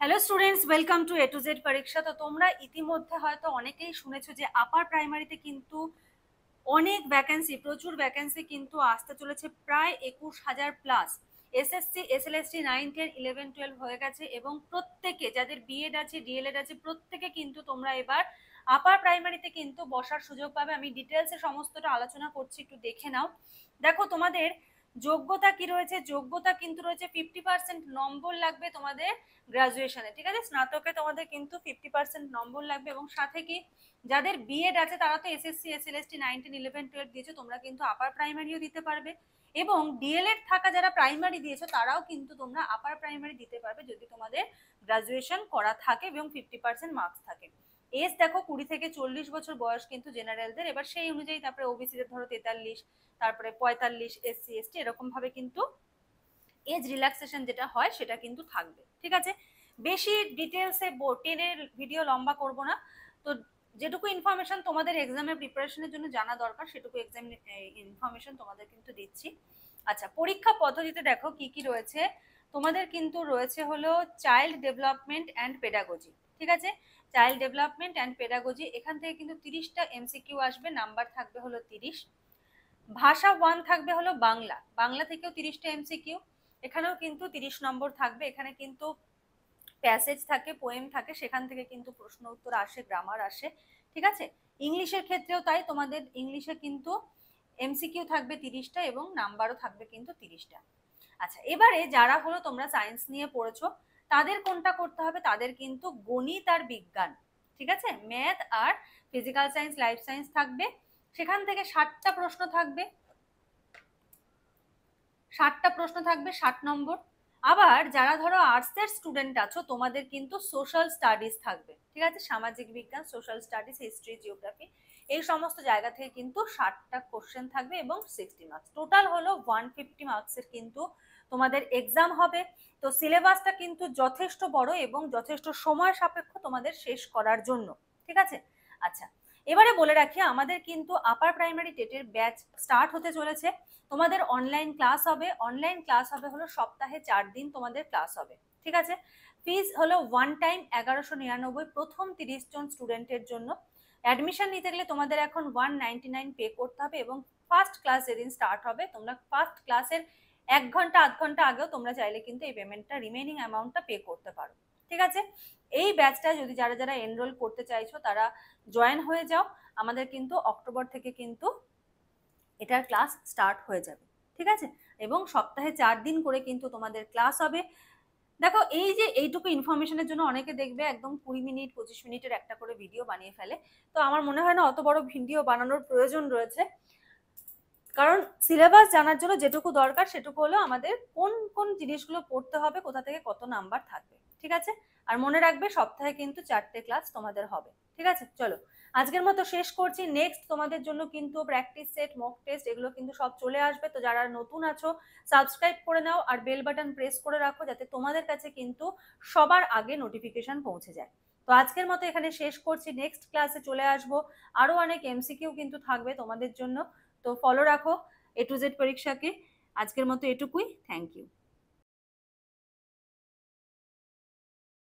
Hello students, welcome to A to Z পরীক্ষা। তো তোমরা ইতিমধ্যে হয়তো অনেকেই শুনেছো যে আপার প্রাইমারিতে কিন্তু অনেক ভ্যাকেন্সি, প্রচুর ভ্যাকেন্সি কিন্তু আসতে চলেছে, প্রায় 21,000 প্লাস। এসএসসি, এসএলএসটি 9, 10, 11, 12 হয়ে গেছে এবং প্রত্যেকে যাদের বিএড আছে, ডিএলএড আছে, প্রত্যেকে কিন্তু তোমরা এবার আপার প্রাইমারিতে কিন্তু বসার সুযোগ পাবে। আমি ডিটেলসে সমস্তটা আলোচনা করছি, একটু দেখে নাও। দেখো তোমাদের যোগ্যতা কি রয়েছে। যোগ্যতা কিন্তু রয়েছে 50% নম্বর লাগবে তোমাদের গ্রাজুয়েশনে, ঠিক আছে। স্নাতকে তোমাদের কিন্তু 50% নম্বর লাগবে এবং সাথে কি যাদের বিএড আছে তারা তো এসএসসি, এসএলএসটি 9, 10, 11, 12 দিয়েছো, তোমরা কিন্তু আপার প্রাইমারিও দিতে পারবে। এবং ডিএলএড থাকা যারা প্রাইমারি দিয়েছো তারাও কিন্তু তোমরা আপার প্রাইমারি দিতে পারবে যদি তোমাদের গ্রাজুয়েশন করা থাকে এবং 50% মার্কস থাকে। এজ দেখো 20 থেকে 40 বছর বয়স কিন্তু জেনারেলদের, এবার সেই অনুযায়ী তারপরে ওবিসিদের ধরো 43, তারপরে 45, এসসি এসটি এরকম ভাবে কিন্তু এজ রিল্যাক্সেশন যেটা হয় সেটা কিন্তু থাকবে, ঠিক আছে। বেশি ডিটেলসে টেনের ভিডিও লম্বা করব না, তো যেটুকু ইনফরমেশন তোমাদের এক্সামের প্রিপারেশনের জন্য জানা দরকার সেটুকু এক্সাম ইনফরমেশন তোমাদের কিন্তু দিচ্ছি। আচ্ছা, পরীক্ষা পদ্ধতিতে দেখো কি কি রয়েছে। তোমাদের কিন্তু রয়েছে হলো চাইল্ড ডেভেলপমেন্ট অ্যান্ড পেডাগজি, ঠিক আছে। চাইল্ড ডেভেলপমেন্ট অ্যান্ড পেডাগজি, এখান থেকে কিন্তু 30টা এমসিকিউ আসবে, নাম্বার থাকবে হলো 30। ভাষা 1 থাকবে হলো বাংলা, বাংলা থেকেও 30টা এমসিকিউ, এখানেও কিন্তু 30 নম্বর থাকবে। এখানে কিন্তু প্যাসেজ থাকে, পোয়েম থাকে, সেখান থেকে কিন্তু প্রশ্ন উত্তর আসে, গ্রামার আসে, ঠিক আছে। ইংলিশের ক্ষেত্রেও তাই, তোমাদের ইংলিশে কিন্তু এমসিকিউ থাকবে 30টা এবং নাম্বারও থাকবে কিন্তু 30টা। আচ্ছা, এবারে যারা হলো তোমরা সায়েন্স নিয়ে পড়েছো তাদের কোনটা করতে হবে, তাদের কিন্তু গণিত আর বিজ্ঞান, ঠিক আছে। ম্যাথ আর ফিজিক্যাল সায়েন্স, লাইফ সায়েন্স থাকবে, সেখান থেকে 60টা প্রশ্ন থাকবে, 60টা প্রশ্ন থাকবে, 60 নম্বর। আবার যারা ধরো আর্টসের স্টুডেন্ট আছো তোমাদের কিন্তু সোশ্যাল স্টাডিজ থাকবে, ঠিক আছে। সামাজিক বিজ্ঞান, সোশ্যাল স্টাডিজ, হিস্ট্রি, জিওগ্রাফি এই সমস্ত জায়গা থেকে কিন্তু 60টা কোশ্চেন থাকবে এবং 60 মার্কস। টোটাল হলো 150 মার্কসের কিন্তু তোমাদের এক্সাম হবে। তো সিলেবাসটা কিন্তু যথেষ্ট বড় এবং যথেষ্ট সময় সাপেক্ষ তোমাদের শেষ করার জন্য, ঠিক আছে। আচ্ছা, এবারে বলে রাখি আমাদের কিন্তু আপার প্রাইমারি টেটের ব্যাচ স্টার্ট হতে চলেছে। তোমাদের অনলাইন ক্লাস হবে, অনলাইন ক্লাস হবে হলো সপ্তাহে 4 দিন তোমাদের ক্লাস হবে, ঠিক আছে। ফিস হলো ওয়ান টাইম 1199 প্রথম 30 জন স্টুডেন্টের জন্য। অ্যাডমিশন নিতে গেলে তোমাদের এখন 199 পে করতে হবে এবং ফার্স্ট ক্লাস যেদিন স্টার্ট হবে তোমরা ফার্স্ট ক্লাসের 1 ঘন্টা আধ ঘন্টা আগেও তোমরা চাইলে কিন্তু এই পেমেন্টটা, রিমেইনিং অ্যামাউন্টটা পে করতে পারো, ঠিক আছে। এই ব্যাচটা যদি যারা যারা এনরোল করতে চাইছো তারা জয়েন হয়ে যাও। আমাদের কিন্তু অক্টোবর থেকে কিন্তু এটার ক্লাস স্টার্ট হয়ে যাবে, ঠিক আছে। এবং সপ্তাহে 4 দিন করে কিন্তু তোমাদের ক্লাস হবে। দেখো এই যে এইটুকু ইনফরমেশনের জন্য অনেকে দেখবে একদম 20 মিনিট 25 মিনিটের একটা করে ভিডিও বানিয়ে ফেলে। তো আমার মনে হয় না অত বড় ভিডিও বানানোর প্রয়োজন রয়েছে, কারণ সিলেবাস জানার জন্য যেটুকু দরকার সেটুকু হলো আমাদের কোন কোন জিনিসগুলো পড়তে হবে, কোথা থেকে কত নাম্বার থাকবে, ঠিক আছে। আর মনে রাখবে সপ্তাহে কিন্তু 4টে ক্লাস তোমাদের হবে, ঠিক আছে। চলো আজকের মতো শেষ করছি। নেক্সট তোমাদের জন্য কিন্তু প্র্যাকটিস সেট, মক টেস্ট এগুলো কিন্তু সব চলে আসবে। তো যারা নতুন আছো সাবস্ক্রাইব করে নাও আর বেল বাটন প্রেস করে রাখো যাতে তোমাদের কাছে কিন্তু সবার আগে নোটিফিকেশন পৌঁছে যায়। তো আজকের মতো এখানে শেষ করছি, নেক্সট ক্লাসে চলে আসবো, আরো অনেক এমসিকিউ কিন্তু থাকবে তোমাদের জন্য। তো ফলো রাখো এ টু জেড পরীক্ষাকে। আজকের মতো এটুকুই, থ্যাংক ইউ।